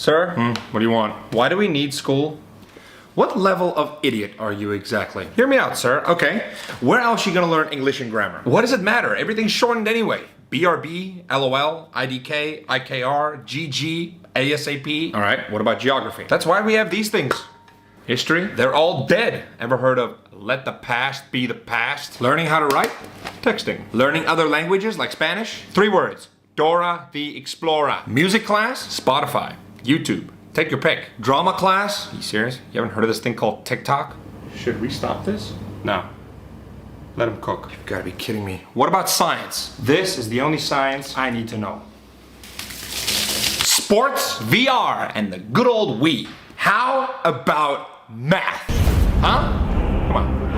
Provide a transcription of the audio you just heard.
Sir? What do you want? Why do we need school? What level of idiot are you exactly? Hear me out, sir. Okay. Where else are you gonna learn English and grammar? What does it matter? Everything's shortened anyway. BRB, LOL, IDK, IKR, GG, ASAP. All right, what about geography? That's why we have these things. History? They're all dead. Ever heard of let the past be the past? Learning how to write? Texting. Learning other languages like Spanish? 3 words. Dora the Explorer. Music class? Spotify. YouTube. Take your pick. Drama class? You serious? You haven't heard of this thing called TikTok? Should we stop this? No. Let him cook. You gotta be kidding me. What about science? This is the only science I need to know. Sports, VR, and the good old Wii. How about math? Huh? Come on.